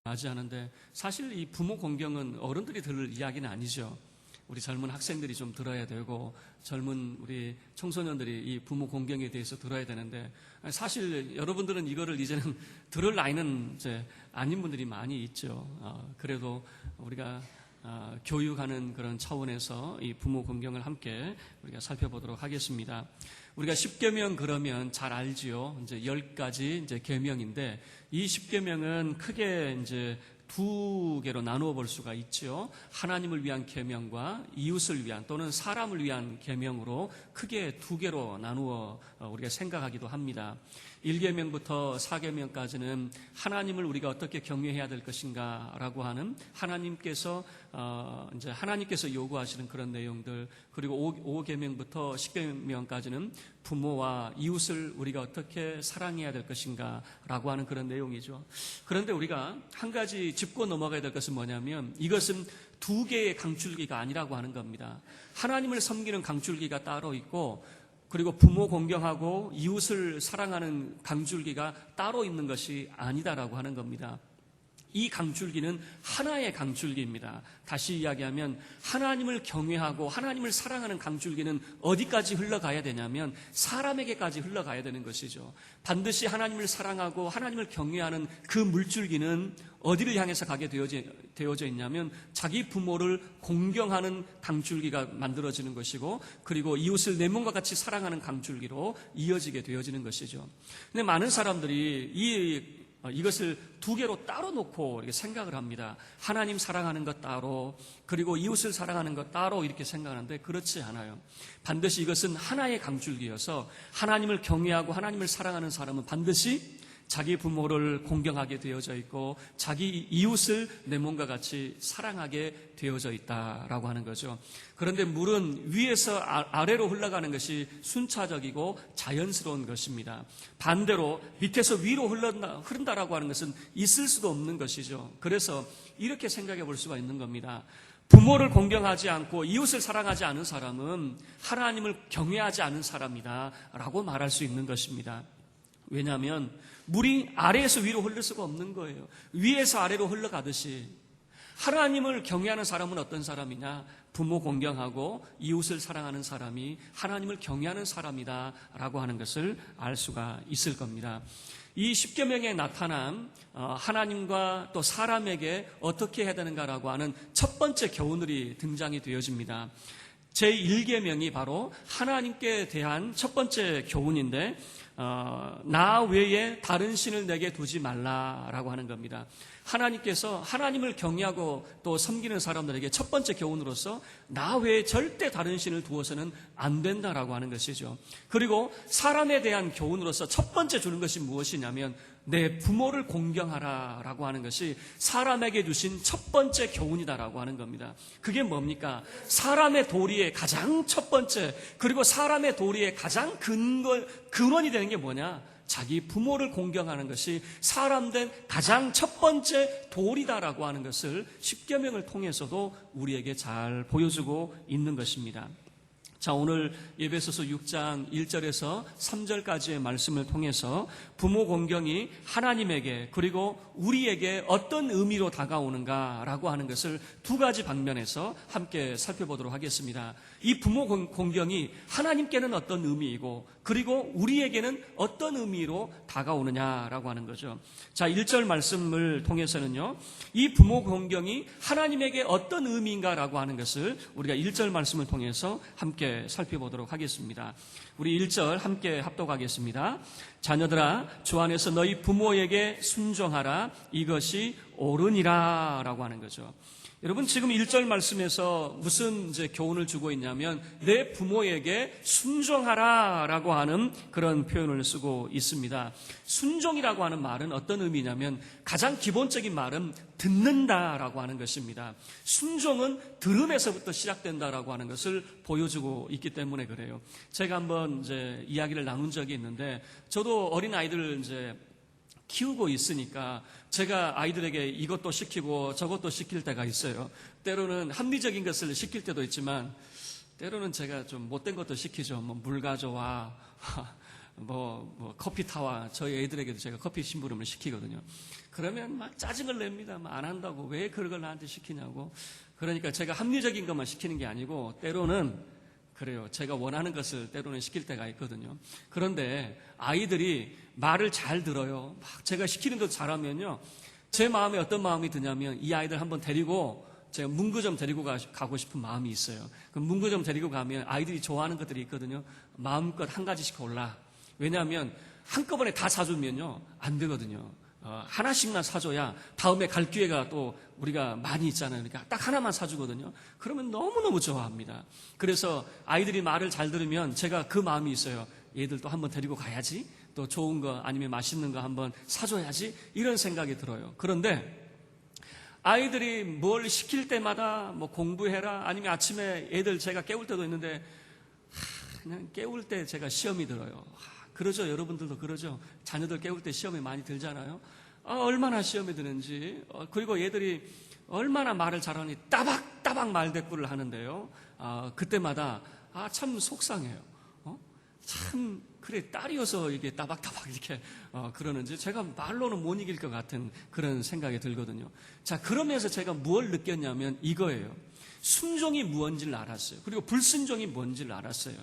하지 않은데 사실 이 부모 공경은 어른들이 들을 이야기는 아니죠. 우리 젊은 학생들이 좀 들어야 되고 젊은 우리 청소년들이 이 부모 공경에 대해서 들어야 되는데 사실 여러분들은 이거를 이제는 들을 나이는 이제 아닌 분들이 많이 있죠. 그래도 우리가 교육하는 그런 차원에서 이 부모 공경을 함께 우리가 살펴보도록 하겠습니다. 우리가 십계명 그러면 잘 알지요. 이제 10가지 이제 계명인데 이 십계명은 크게 이제 두 개로 나누어 볼 수가 있죠. 하나님을 위한 계명과 이웃을 위한 또는 사람을 위한 계명으로 크게 두 개로 나누어 우리가 생각하기도 합니다. 1계명부터 4계명까지는 하나님을 우리가 어떻게 경외해야 될 것인가라고 하는 하나님께서 요구하시는 그런 내용들, 그리고 5계명부터 10계명까지는 부모와 이웃을 우리가 어떻게 사랑해야 될 것인가라고 하는 그런 내용이죠. 그런데 우리가 한 가지 짚고 넘어가야 될 것은 뭐냐면 이것은 두 개의 강줄기가 아니라고 하는 겁니다. 하나님을 섬기는 강줄기가 따로 있고 그리고 부모 공경하고 이웃을 사랑하는 강줄기가 따로 있는 것이 아니다라고 하는 겁니다. 이 강줄기는 하나의 강줄기입니다. 다시 이야기하면 하나님을 경외하고 하나님을 사랑하는 강줄기는 어디까지 흘러가야 되냐면 사람에게까지 흘러가야 되는 것이죠. 반드시 하나님을 사랑하고 하나님을 경외하는 그 물줄기는 어디를 향해서 가게 되어져 있냐면 자기 부모를 공경하는 강줄기가 만들어지는 것이고 그리고 이웃을 내 몸과 같이 사랑하는 강줄기로 이어지게 되어지는 것이죠. 근데 많은 사람들이 이것을 두 개로 따로 놓고 이렇게 생각을 합니다. 하나님 사랑하는 것 따로, 그리고 이웃을 사랑하는 것 따로 이렇게 생각하는데 그렇지 않아요. 반드시 이것은 하나의 강줄기여서 하나님을 경외하고 하나님을 사랑하는 사람은 반드시 자기 부모를 공경하게 되어져 있고 자기 이웃을 내 몸과 같이 사랑하게 되어져 있다라고 하는 거죠. 그런데 물은 위에서 아래로 흘러가는 것이 순차적이고 자연스러운 것입니다. 반대로 밑에서 위로 흐른다라고 하는 것은 있을 수도 없는 것이죠. 그래서 이렇게 생각해 볼 수가 있는 겁니다. 부모를 공경하지 않고 이웃을 사랑하지 않은 사람은 하나님을 경외하지 않은 사람이다 라고 말할 수 있는 것입니다. 왜냐하면 물이 아래에서 위로 흐를 수가 없는 거예요. 위에서 아래로 흘러가듯이 하나님을 경외하는 사람은 어떤 사람이냐? 부모 공경하고 이웃을 사랑하는 사람이 하나님을 경외하는 사람이다라고 하는 것을 알 수가 있을 겁니다. 이 십계명에 나타난 하나님과 또 사람에게 어떻게 해야 되는가라고 하는 첫 번째 교훈들이 등장이 되어집니다. 제1계명이 바로 하나님께 대한 첫 번째 교훈인데 나 외에 다른 신을 내게 두지 말라라고 하는 겁니다. 하나님께서 하나님을 경외하고 또 섬기는 사람들에게 첫 번째 교훈으로서 나 외에 절대 다른 신을 두어서는 안 된다라고 하는 것이죠. 그리고 사람에 대한 교훈으로서 첫 번째 주는 것이 무엇이냐면 내 부모를 공경하라라고 하는 것이 사람에게 주신 첫 번째 교훈이다라고 하는 겁니다. 그게 뭡니까? 사람의 도리의 가장 첫 번째, 그리고 사람의 도리의 가장 근원이 되는 게 뭐냐? 자기 부모를 공경하는 것이 사람된 가장 첫 번째 도리다라고 하는 것을 십계명을 통해서도 우리에게 잘 보여주고 있는 것입니다. 자, 오늘 에베소서 6장 1절에서 3절까지의 말씀을 통해서 부모 공경이 하나님에게 그리고 우리에게 어떤 의미로 다가오는가라고 하는 것을 두 가지 방면에서 함께 살펴보도록 하겠습니다. 이 부모 공경이 하나님께는 어떤 의미이고 그리고 우리에게는 어떤 의미로 다가오느냐라고 하는 거죠. 자, 1절 말씀을 통해서는요, 이 부모 공경이 하나님에게 어떤 의미인가라고 하는 것을 우리가 1절 말씀을 통해서 함께 살펴보도록 하겠습니다. 우리 1절 함께 합독하겠습니다. 자녀들아, 주 안에서 너희 부모에게 순종하라. 이것이 옳으니라 라고 하는 거죠. 여러분, 지금 1절 말씀에서 무슨 이제 교훈을 주고 있냐면 내 부모에게 순종하라 라고 하는 그런 표현을 쓰고 있습니다. 순종이라고 하는 말은 어떤 의미냐면 가장 기본적인 말은 듣는다라고 하는 것입니다. 순종은 들음에서부터 시작된다라고 하는 것을 보여주고 있기 때문에 그래요. 제가 한번 이제 이야기를 나눈 적이 있는데 저도 어린 아이들을 이제 키우고 있으니까 제가 아이들에게 이것도 시키고 저것도 시킬 때가 있어요. 때로는 합리적인 것을 시킬 때도 있지만 때로는 제가 좀 못된 것도 시키죠. 뭐 물 가져와, 커피 타와 저희 애들에게도 제가 커피 심부름을 시키거든요. 그러면 막 짜증을 냅니다. 안 한다고. 왜 그걸 나한테 시키냐고. 그러니까 제가 합리적인 것만 시키는 게 아니고 때로는 그래요. 제가 원하는 것을 때로는 시킬 때가 있거든요. 그런데 아이들이 말을 잘 들어요. 막 제가 시키는 대로 잘하면요. 제 마음에 어떤 마음이 드냐면 이 아이들 한번 데리고 제가 문구점 데리고 가고 싶은 마음이 있어요. 그럼 문구점 데리고 가면 아이들이 좋아하는 것들이 있거든요. 마음껏 한 가지씩 골라. 왜냐하면 한꺼번에 다 사주면요. 안 되거든요. 하나씩만 사줘야 다음에 갈 기회가 또 우리가 많이 있잖아요. 그러니까 딱 하나만 사주거든요. 그러면 너무너무 좋아합니다. 그래서 아이들이 말을 잘 들으면 제가 그 마음이 있어요. 얘들 또 한번 데리고 가야지. 또 좋은 거 아니면 맛있는 거 한번 사줘야지. 이런 생각이 들어요. 그런데 아이들이 뭘 시킬 때마다 공부해라 아니면 아침에 애들 제가 깨울 때도 있는데 그냥 깨울 때 제가 시험이 들어요. 그러죠. 여러분들도 그러죠. 자녀들 깨울 때 시험이 많이 들잖아요. 얼마나 시험이 드는지. 그리고 얘들이 얼마나 말을 잘하니 따박따박 말대꾸를 하는데요. 그때마다 참 속상해요. 참 그래 딸이어서 이게 따박따박 이렇게 그러는지 제가 말로는 못 이길 것 같은 그런 생각이 들거든요. 자, 그러면서 제가 뭘 느꼈냐면 이거예요. 순종이 무엇인지를 알았어요. 그리고 불순종이 뭔지를 알았어요.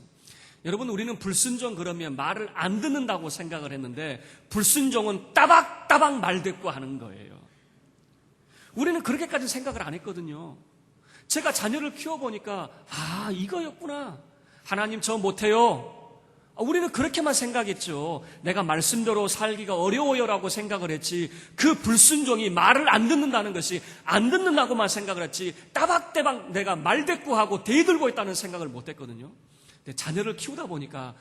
여러분, 우리는 불순종 그러면 말을 안 듣는다고 생각을 했는데 불순종은 따박따박 말대꾸 하는 거예요. 우리는 그렇게까지 생각을 안 했거든요. 제가 자녀를 키워보니까 이거였구나. 하나님 저 못해요. 우리는 그렇게만 생각했죠. 내가 말씀대로 살기가 어려워요라고 생각을 했지 그 불순종이 말을 안 듣는다는 것이 안 듣는다고만 생각을 했지 따박따박 내가 말대꾸하고 대들고 있다는 생각을 못했거든요. 근데 자녀를 키우다 보니까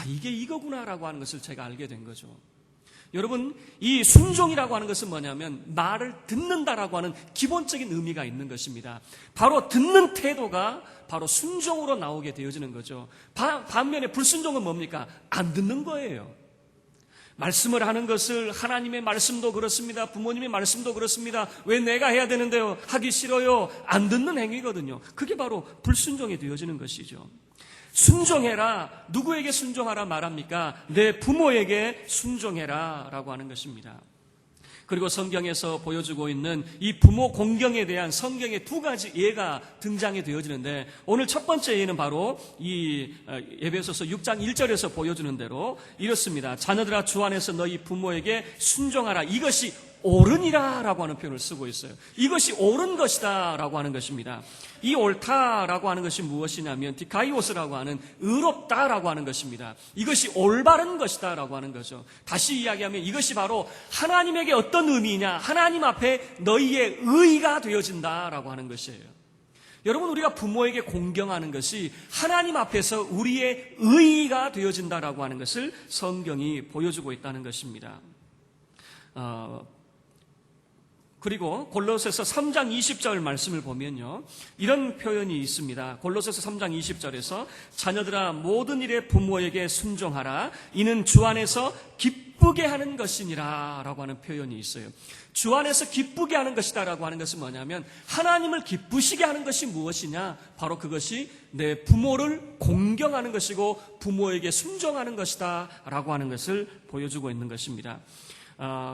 이게 이거구나라고 하는 것을 제가 알게 된 거죠. 여러분, 이 순종이라고 하는 것은 뭐냐면 말을 듣는다라고 하는 기본적인 의미가 있는 것입니다. 바로 듣는 태도가 바로 순종으로 나오게 되어지는 거죠. 반면에 불순종은 뭡니까? 안 듣는 거예요. 말씀을 하는 것을 하나님의 말씀도 그렇습니다. 부모님의 말씀도 그렇습니다. 왜 내가 해야 되는데요? 하기 싫어요. 안 듣는 행위거든요. 그게 바로 불순종이 되어지는 것이죠. 순종해라. 누구에게 순종하라 말합니까? 내 부모에게 순종해라 라고 하는 것입니다. 그리고 성경에서 보여주고 있는 이 부모 공경에 대한 성경의 두 가지 예가 등장이 되어지는데 오늘 첫 번째 예는 바로 이 에베소서 6장 1절에서 보여주는 대로 이렇습니다. 자녀들아 주 안에서 너희 부모에게 순종하라. 이것이 옳으니라 라고 하는 표현을 쓰고 있어요. 이것이 옳은 것이다 라고 하는 것입니다. 이 옳다라고 하는 것이 무엇이냐면 디카이오스라고 하는 의롭다라고 하는 것입니다. 이것이 올바른 것이다 라고 하는 거죠. 다시 이야기하면 이것이 바로 하나님에게 어떤 의미냐, 하나님 앞에 너희의 의가 되어진다 라고 하는 것이에요. 여러분, 우리가 부모에게 공경하는 것이 하나님 앞에서 우리의 의가 되어진다라고 하는 것을 성경이 보여주고 있다는 것입니다. 그리고 골로새서 3장 20절 말씀을 보면요, 이런 표현이 있습니다. 골로새서 3장 20절에서 자녀들아 모든 일에 부모에게 순종하라. 이는 주 안에서 기쁘게 하는 것이니라 라고 하는 표현이 있어요. 주 안에서 기쁘게 하는 것이다 라고 하는 것은 뭐냐면 하나님을 기쁘시게 하는 것이 무엇이냐? 바로 그것이 내 부모를 공경하는 것이고 부모에게 순종하는 것이다 라고 하는 것을 보여주고 있는 것입니다.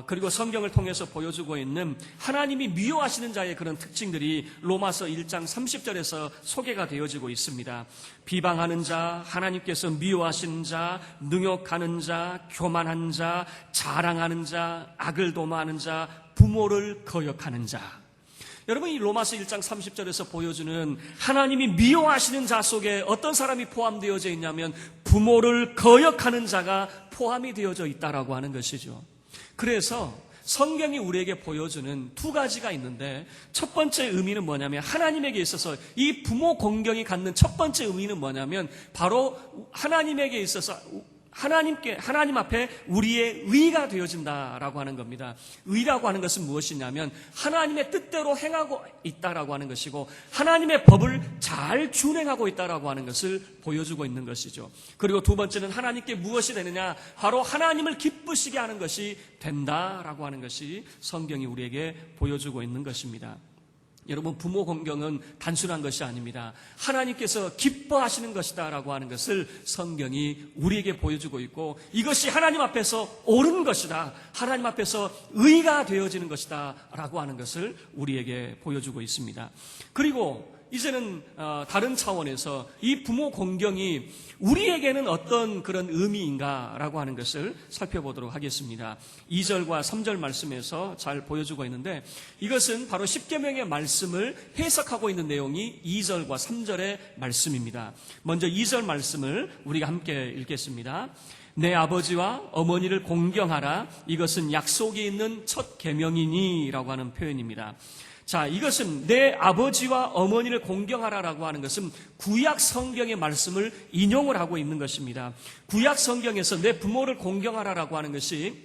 그리고 성경을 통해서 보여주고 있는 하나님이 미워하시는 자의 그런 특징들이 로마서 1장 30절에서 소개가 되어지고 있습니다. 비방하는 자, 하나님께서 미워하시는 자, 능욕하는 자, 교만한 자, 자랑하는 자, 악을 도모하는 자, 부모를 거역하는 자. 여러분, 이 로마서 1장 30절에서 보여주는 하나님이 미워하시는 자 속에 어떤 사람이 포함되어져 있냐면 부모를 거역하는 자가 포함이 되어져 있다라고 하는 것이죠. 그래서 성경이 우리에게 보여주는 두 가지가 있는데 첫 번째 의미는 뭐냐면 하나님에게 있어서 이 부모 공경이 갖는 첫 번째 의미는 뭐냐면 바로 하나님에게 있어서 하나님 앞에 우리의 의가 되어진다라고 하는 겁니다. 의라고 하는 것은 무엇이냐면 하나님의 뜻대로 행하고 있다라고 하는 것이고 하나님의 법을 잘 준행하고 있다라고 하는 것을 보여주고 있는 것이죠. 그리고 두 번째는 하나님께 무엇이 되느냐? 바로 하나님을 기쁘시게 하는 것이 된다라고 하는 것이 성경이 우리에게 보여주고 있는 것입니다. 여러분, 부모 공경은 단순한 것이 아닙니다. 하나님께서 기뻐하시는 것이다 라고 하는 것을 성경이 우리에게 보여주고 있고, 이것이 하나님 앞에서 옳은 것이다, 하나님 앞에서 의가 되어지는 것이다 라고 하는 것을 우리에게 보여주고 있습니다. 그리고 이제는 다른 차원에서 이 부모 공경이 우리에게는 어떤 그런 의미인가라고 하는 것을 살펴보도록 하겠습니다. 2절과 3절 말씀에서 잘 보여주고 있는데, 이것은 바로 십계명의 말씀을 해석하고 있는 내용이 2절과 3절의 말씀입니다. 먼저 2절 말씀을 우리가 함께 읽겠습니다. 내 아버지와 어머니를 공경하라. 이것은 약속이 있는 첫 계명이니 라고 하는 표현입니다. 자, 이것은 내 아버지와 어머니를 공경하라라고 하는 것은 구약 성경의 말씀을 인용을 하고 있는 것입니다. 구약 성경에서 내 부모를 공경하라라고 하는 것이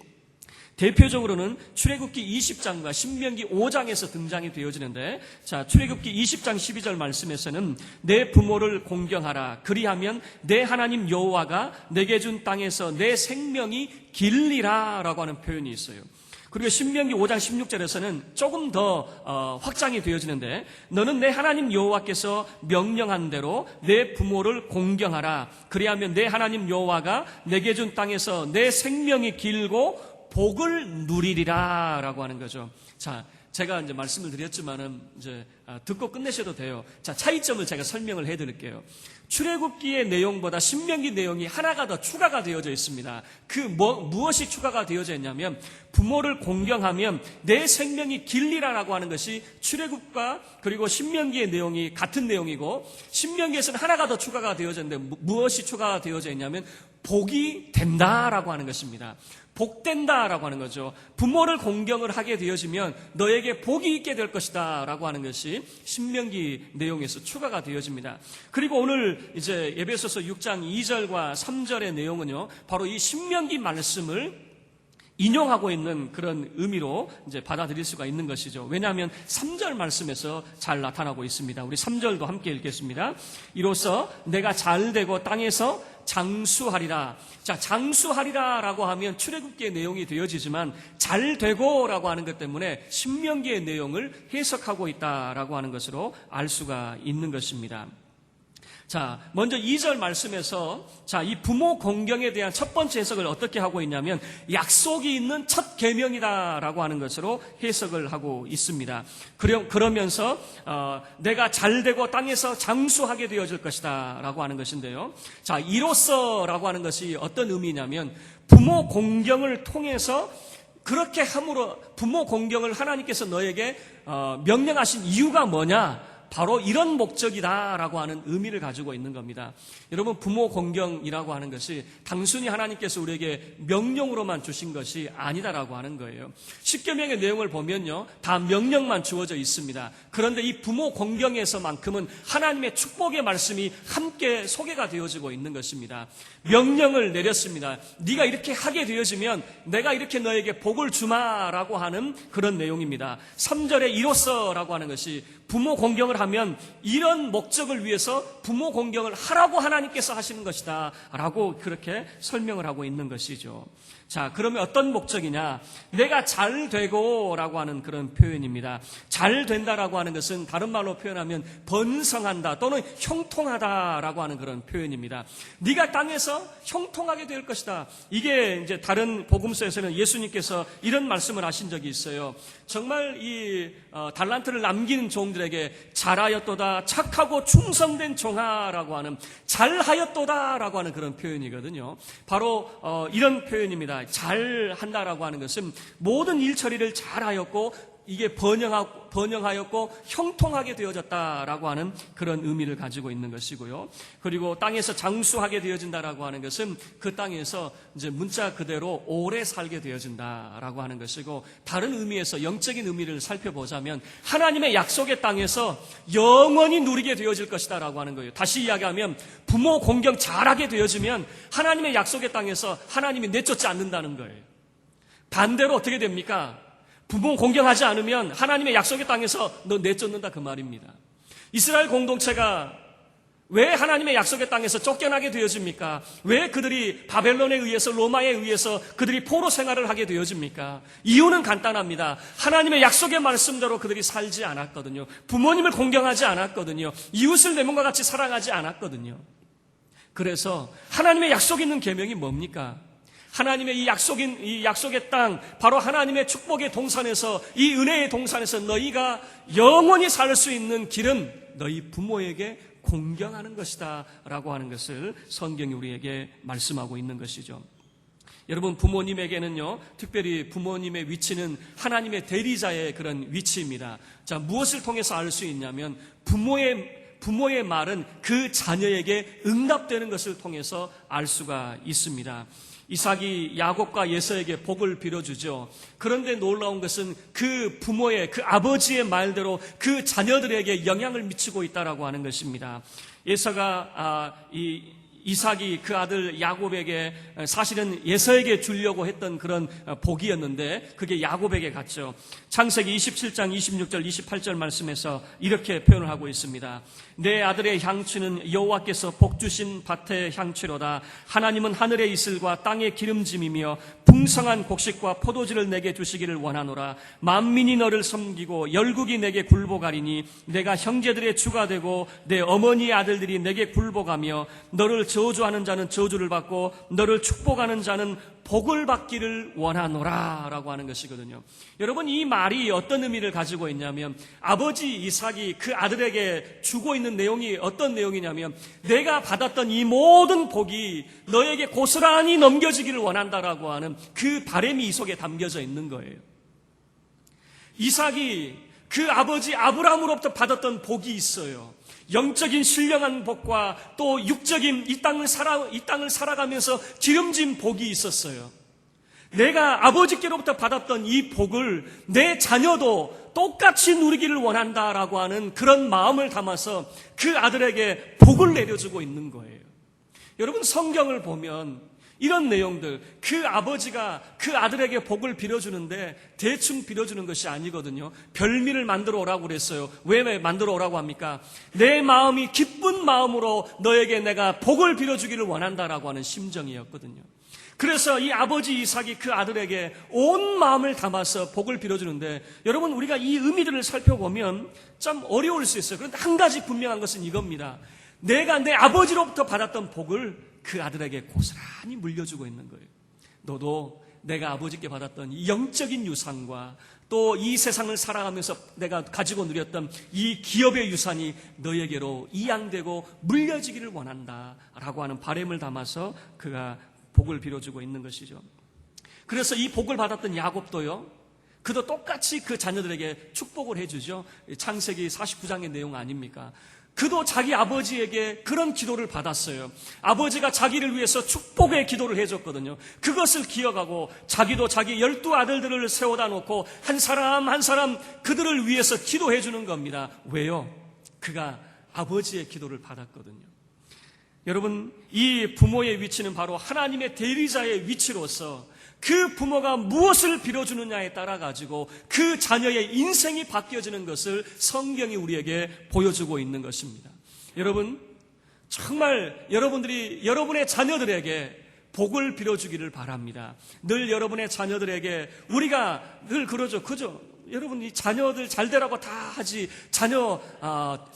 대표적으로는 출애굽기 20장과 신명기 5장에서 등장이 되어지는데, 자, 출애굽기 20장 12절 말씀에서는 내 부모를 공경하라. 그리하면 내 하나님 여호와가 내게 준 땅에서 내 생명이 길리라 라고 하는 표현이 있어요. 그리고 신명기 5장 16절에서는 조금 더 확장이 되어지는데, 너는 내 하나님 여호와께서 명령한 대로 내 부모를 공경하라. 그리하면 내 하나님 여호와가 내게 준 땅에서 내 생명이 길고 복을 누리리라 라고 하는 거죠. 자, 제가 이제 말씀을 드렸지만은 이제 듣고 끝내셔도 돼요. 자, 차이점을 제가 설명을 해드릴게요. 출애굽기의 내용보다 신명기 내용이 하나가 더 추가가 되어져 있습니다. 무엇이 추가가 되어져 있냐면, 부모를 공경하면 내 생명이 길리라라고 하는 것이 출애굽과 그리고 신명기의 내용이 같은 내용이고, 신명기에서는 하나가 더 추가가 되어져 있는데 무엇이 추가가 되어져 있냐면 복이 된다라고 하는 것입니다. 복된다라고 하는 거죠. 부모를 공경을 하게 되어지면 너에게 복이 있게 될 것이다 라고 하는 것이 신명기 내용에서 추가가 되어집니다. 그리고 오늘 이제 에베소서 6장 2절과 3절의 내용은요, 바로 이 신명기 말씀을 인용하고 있는 그런 의미로 이제 받아들일 수가 있는 것이죠. 왜냐하면 3절 말씀에서 잘 나타나고 있습니다. 우리 3절도 함께 읽겠습니다. 이로써 내가 잘되고 땅에서 장수하리라. 자, 장수하리라라고 하면 출애굽기의 내용이 되어지지만 잘되고라고 하는 것 때문에 신명기의 내용을 해석하고 있다라고 하는 것으로 알 수가 있는 것입니다. 자, 먼저 2절 말씀에서 자, 이 부모 공경에 대한 첫 번째 해석을 어떻게 하고 있냐면 약속이 있는 첫 계명이다라고 하는 것으로 해석을 하고 있습니다. 그러면서 내가 잘되고 땅에서 장수하게 되어질 것이다라고 하는 것인데요. 자, 이로써라고 하는 것이 어떤 의미냐면 부모 공경을 통해서 그렇게 함으로 부모 공경을 하나님께서 너에게 명령하신 이유가 뭐냐? 바로 이런 목적이다라고 하는 의미를 가지고 있는 겁니다. 여러분, 부모 공경이라고 하는 것이 단순히 하나님께서 우리에게 명령으로만 주신 것이 아니다라고 하는 거예요. 십계명의 내용을 보면요, 다 명령만 주어져 있습니다. 그런데 이 부모 공경에서만큼은 하나님의 축복의 말씀이 함께 소개가 되어지고 있는 것입니다. 명령을 내렸습니다. 네가 이렇게 하게 되어지면 내가 이렇게 너에게 복을 주마라고 하는 그런 내용입니다. 3절에 이로써라고 하는 것이 부모 공경을 하면 이런 목적을 위해서 부모 공경을 하라고 하나님께서 하시는 것이다 라고 그렇게 설명을 하고 있는 것이죠. 자, 그러면 어떤 목적이냐? 내가 잘 되고 라고 하는 그런 표현입니다. 잘 된다라고 하는 것은 다른 말로 표현하면 번성한다 또는 형통하다라고 하는 그런 표현입니다. 네가 땅에서 형통하게 될 것이다. 이게 이제 다른 복음서에서는 예수님께서 이런 말씀을 하신 적이 있어요. 정말 이 달란트를 남기는 종들에게 잘하였도다, 착하고 충성된 종아라고 하는, 잘하였도다라고 하는 그런 표현이거든요. 바로 이런 표현입니다. 잘한다라고 하는 것은 모든 일 처리를 잘하였고 이게 번영하였고 형통하게 되어졌다라고 하는 그런 의미를 가지고 있는 것이고요. 그리고 땅에서 장수하게 되어진다라고 하는 것은 그 땅에서 이제 문자 그대로 오래 살게 되어진다라고 하는 것이고, 다른 의미에서 영적인 의미를 살펴보자면 하나님의 약속의 땅에서 영원히 누리게 되어질 것이다라고 하는 거예요. 다시 이야기하면 부모 공경 잘하게 되어지면 하나님의 약속의 땅에서 하나님이 내쫓지 않는다는 거예요. 반대로 어떻게 됩니까? 부모 공경하지 않으면 하나님의 약속의 땅에서 너 내쫓는다 그 말입니다. 이스라엘 공동체가 왜 하나님의 약속의 땅에서 쫓겨나게 되어집니까? 왜 그들이 바벨론에 의해서, 로마에 의해서 그들이 포로 생활을 하게 되어집니까? 이유는 간단합니다. 하나님의 약속의 말씀대로 그들이 살지 않았거든요. 부모님을 공경하지 않았거든요. 이웃을 내 몸과 같이 사랑하지 않았거든요. 그래서 하나님의 약속 있는 계명이 뭡니까? 하나님의 이 약속의 땅, 바로 하나님의 축복의 동산에서, 이 은혜의 동산에서 너희가 영원히 살 수 있는 길은 너희 부모에게 공경하는 것이다 라고 하는 것을 성경이 우리에게 말씀하고 있는 것이죠. 여러분, 부모님에게는요, 특별히 부모님의 위치는 하나님의 대리자의 그런 위치입니다. 자, 무엇을 통해서 알 수 있냐면 부모의 말은 그 자녀에게 응답되는 것을 통해서 알 수가 있습니다. 이삭이 야곱과 예서에게 복을 빌어주죠. 그런데 놀라운 것은 그 부모의, 그 아버지의 말대로 그 자녀들에게 영향을 미치고 있다라고 하는 것입니다. 예서가 이삭이 그 아들 야곱에게, 사실은 예서에게 주려고 했던 그런 복이었는데 그게 야곱에게 갔죠. 창세기 27장 26절 28절 말씀에서 이렇게 표현을 하고 있습니다. 내 아들의 향취는 여호와께서 복 주신 밭의 향취로다. 하나님은 하늘의 이슬과 땅의 기름짐이며 풍성한 곡식과 포도주를 내게 주시기를 원하노라. 만민이 너를 섬기고 열국이 내게 굴복하리니 내가 형제들의 주가 되고 내 어머니의 아들들이 내게 굴복하며 너를 저주하는 자는 저주를 받고 너를 축복하는 자는 복을 받기를 원하노라 라고 하는 것이거든요. 여러분, 이 말이 어떤 의미를 가지고 있냐면, 아버지 이삭이 그 아들에게 주고 있는 내용이 어떤 내용이냐면, 내가 받았던 이 모든 복이 너에게 고스란히 넘겨지기를 원한다라고 하는 그 바람이 이 속에 담겨져 있는 거예요. 이삭이 그 아버지 아브라함으로부터 받았던 복이 있어요. 영적인 신령한 복과 또 육적인 이 땅을 살아가면서 기름진 복이 있었어요. 내가 아버지께로부터 받았던 이 복을 내 자녀도 똑같이 누리기를 원한다라고 하는 그런 마음을 담아서 그 아들에게 복을 내려주고 있는 거예요. 여러분, 성경을 보면 이런 내용들, 그 아버지가 그 아들에게 복을 빌어주는데 대충 빌어주는 것이 아니거든요. 별미를 만들어 오라고 그랬어요. 왜 만들어 오라고 합니까? 내 마음이 기쁜 마음으로 너에게 내가 복을 빌어주기를 원한다라고 하는 심정이었거든요. 그래서 이 아버지 이삭이 그 아들에게 온 마음을 담아서 복을 빌어주는데, 여러분, 우리가 이 의미들을 살펴보면 참 어려울 수 있어요. 그런데 한 가지 분명한 것은 이겁니다. 내가 내 아버지로부터 받았던 복을 그 아들에게 고스란히 물려주고 있는 거예요. 너도 내가 아버지께 받았던 이 영적인 유산과 또 이 세상을 살아가면서 내가 가지고 누렸던 이 기업의 유산이 너에게로 이양되고 물려지기를 원한다라고 하는 바람을 담아서 그가 복을 빌어주고 있는 것이죠. 그래서 이 복을 받았던 야곱도요, 그도 똑같이 그 자녀들에게 축복을 해주죠. 창세기 49장의 내용 아닙니까? 그도 자기 아버지에게 그런 기도를 받았어요. 아버지가 자기를 위해서 축복의 기도를 해줬거든요. 그것을 기억하고 자기도 자기 12 아들들을 세워다 놓고 한 사람 한 사람 그들을 위해서 기도해 주는 겁니다. 왜요? 그가 아버지의 기도를 받았거든요. 여러분, 이 부모의 위치는 바로 하나님의 대리자의 위치로서 그 부모가 무엇을 빌어주느냐에 따라 가지고 그 자녀의 인생이 바뀌어지는 것을 성경이 우리에게 보여주고 있는 것입니다. 여러분, 정말 여러분들이 여러분의 자녀들에게 복을 빌어주기를 바랍니다. 늘 여러분의 자녀들에게 우리가 늘 그러죠. 그죠? 여러분, 이 자녀들 잘 되라고 다 하지, 자녀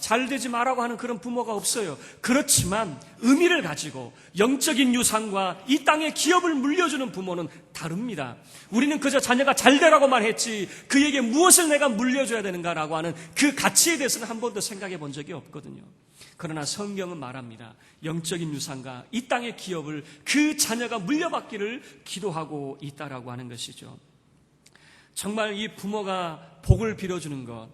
잘 되지 마라고 하는 그런 부모가 없어요. 그렇지만 의미를 가지고 영적인 유산과 이 땅의 기업을 물려주는 부모는 다릅니다. 우리는 그저 자녀가 잘 되라고만 했지 그에게 무엇을 내가 물려줘야 되는가라고 하는 그 가치에 대해서는 한 번도 생각해 본 적이 없거든요. 그러나 성경은 말합니다. 영적인 유산과 이 땅의 기업을 그 자녀가 물려받기를 기도하고 있다라고 하는 것이죠. 정말 이 부모가 복을 빌어주는 것,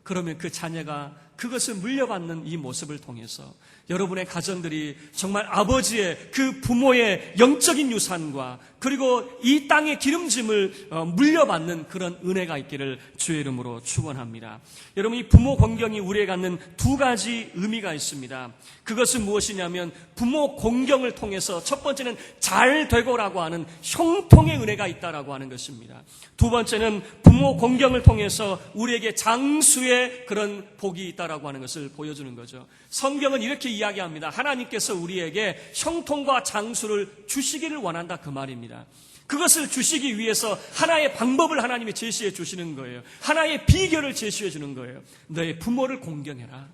그러면 그 자녀가 그것을 물려받는 이 모습을 통해서 여러분의 가정들이 정말 아버지의 그 부모의 영적인 유산과 그리고 이 땅의 기름짐을 물려받는 그런 은혜가 있기를 주의 이름으로 축원합니다. 여러분, 이 부모 공경이 우리에게 갖는 두 가지 의미가 있습니다. 그것은 무엇이냐면 부모 공경을 통해서 첫 번째는 잘 되고라고 하는 형통의 은혜가 있다라고 하는 것입니다. 두 번째는 부모 공경을 통해서 우리에게 장수의 그런 복이 있다. 있다라고 하는 것을 보여주는 거죠. 성경은 이렇게 이야기합니다. 하나님께서 우리에게 형통과 장수를 주시기를 원한다, 그 말입니다. 그것을 주시기 위해서 하나의 방법을 하나님이 제시해 주시는 거예요. 하나의 비결을 제시해 주는 거예요. 너의 부모를 공경해라.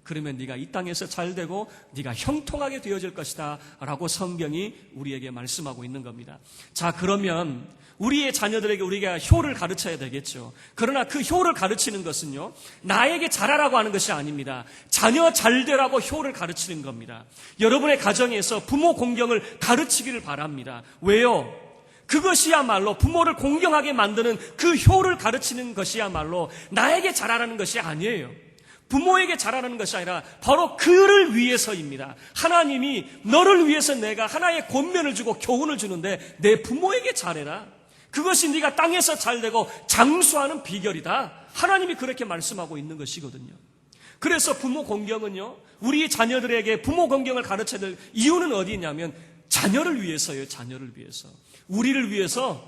그러면 네가 이 땅에서 잘되고 네가 형통하게 되어질 것이다 라고 성경이 우리에게 말씀하고 있는 겁니다. 자, 그러면 우리의 자녀들에게 우리가 효를 가르쳐야 되겠죠. 그러나 그 효를 가르치는 것은요, 나에게 잘하라고 하는 것이 아닙니다. 자녀 잘되라고 효를 가르치는 겁니다. 여러분의 가정에서 부모 공경을 가르치기를 바랍니다. 왜요? 그것이야말로 부모를 공경하게 만드는 그 효를 가르치는 것이야말로 나에게 잘하라는 것이 아니에요. 부모에게 잘하라는 것이 아니라 바로 그를 위해서입니다. 하나님이 너를 위해서 내가 하나의 권면을 주고 교훈을 주는데 내 부모에게 잘해라. 그것이 네가 땅에서 잘되고 장수하는 비결이다. 하나님이 그렇게 말씀하고 있는 것이거든요. 그래서 부모 공경은요, 우리 자녀들에게 부모 공경을 가르쳐야 될 이유는 어디 있냐면 자녀를 위해서예요. 자녀를 위해서. 우리를 위해서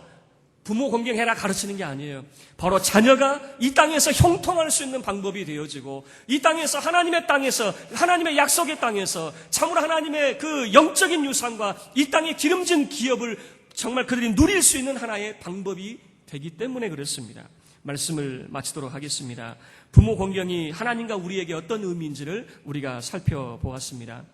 부모 공경해라 가르치는 게 아니에요. 바로 자녀가 이 땅에서 형통할 수 있는 방법이 되어지고 이 땅에서 하나님의 땅에서 하나님의 약속의 땅에서 참으로 하나님의 그 영적인 유산과 이 땅의 기름진 기업을 정말 그들이 누릴 수 있는 하나의 방법이 되기 때문에 그렇습니다. 말씀을 마치도록 하겠습니다. 부모 공경이 하나님과 우리에게 어떤 의미인지를 우리가 살펴보았습니다.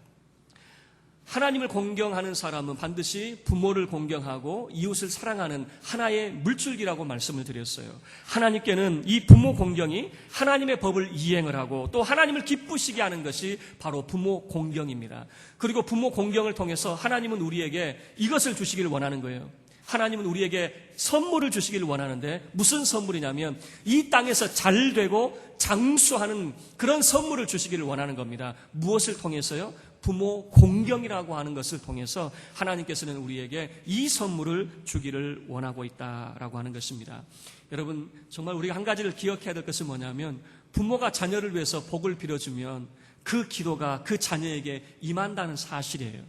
하나님을 공경하는 사람은 반드시 부모를 공경하고 이웃을 사랑하는 하나의 물줄기라고 말씀을 드렸어요. 하나님께는 이 부모 공경이 하나님의 법을 이행을 하고 또 하나님을 기쁘시게 하는 것이 바로 부모 공경입니다. 그리고 부모 공경을 통해서 하나님은 우리에게 이것을 주시기를 원하는 거예요. 하나님은 우리에게 선물을 주시기를 원하는데 무슨 선물이냐면 이 땅에서 잘되고 장수하는 그런 선물을 주시기를 원하는 겁니다. 무엇을 통해서요? 부모 공경이라고 하는 것을 통해서 하나님께서는 우리에게 이 선물을 주기를 원하고 있다라고 하는 것입니다. 여러분, 정말 우리가 한 가지를 기억해야 될 것은 뭐냐면 부모가 자녀를 위해서 복을 빌어주면 그 기도가 그 자녀에게 임한다는 사실이에요.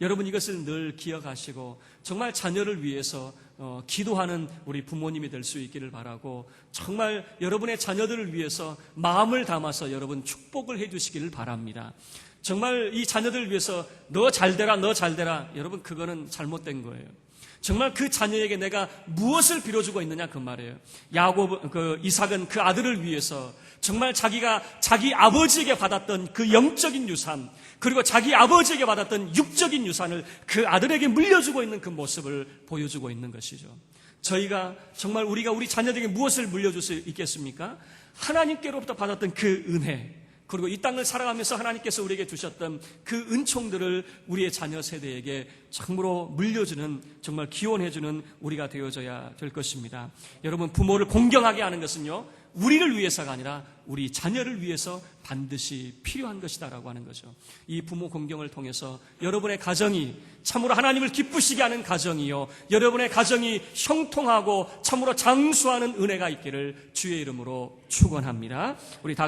여러분, 이것을 늘 기억하시고 정말 자녀를 위해서 기도하는 우리 부모님이 될 수 있기를 바라고 정말 여러분의 자녀들을 위해서 마음을 담아서 여러분 축복을 해주시기를 바랍니다. 정말 이 자녀들을 위해서 너 잘되라 너 잘되라, 여러분 그거는 잘못된 거예요. 정말 그 자녀에게 내가 무엇을 빌어주고 있느냐 그 말이에요. 이삭은 그 아들을 위해서 정말 자기가 자기 아버지에게 받았던 그 영적인 유산, 그리고 자기 아버지에게 받았던 육적인 유산을 그 아들에게 물려주고 있는 그 모습을 보여주고 있는 것이죠. 저희가 정말 우리가 우리 자녀들에게 무엇을 물려줄 수 있겠습니까? 하나님께로부터 받았던 그 은혜, 그리고 이 땅을 살아가면서 하나님께서 우리에게 주셨던 그 은총들을 우리의 자녀 세대에게 참으로 물려주는, 정말 기원해주는 우리가 되어져야 될 것입니다. 여러분, 부모를 공경하게 하는 것은요, 우리를 위해서가 아니라 우리 자녀를 위해서 반드시 필요한 것이다라고 하는 거죠. 이 부모 공경을 통해서 여러분의 가정이 참으로 하나님을 기쁘시게 하는 가정이요, 여러분의 가정이 형통하고 참으로 장수하는 은혜가 있기를 주의 이름으로 축원합니다. 우리 다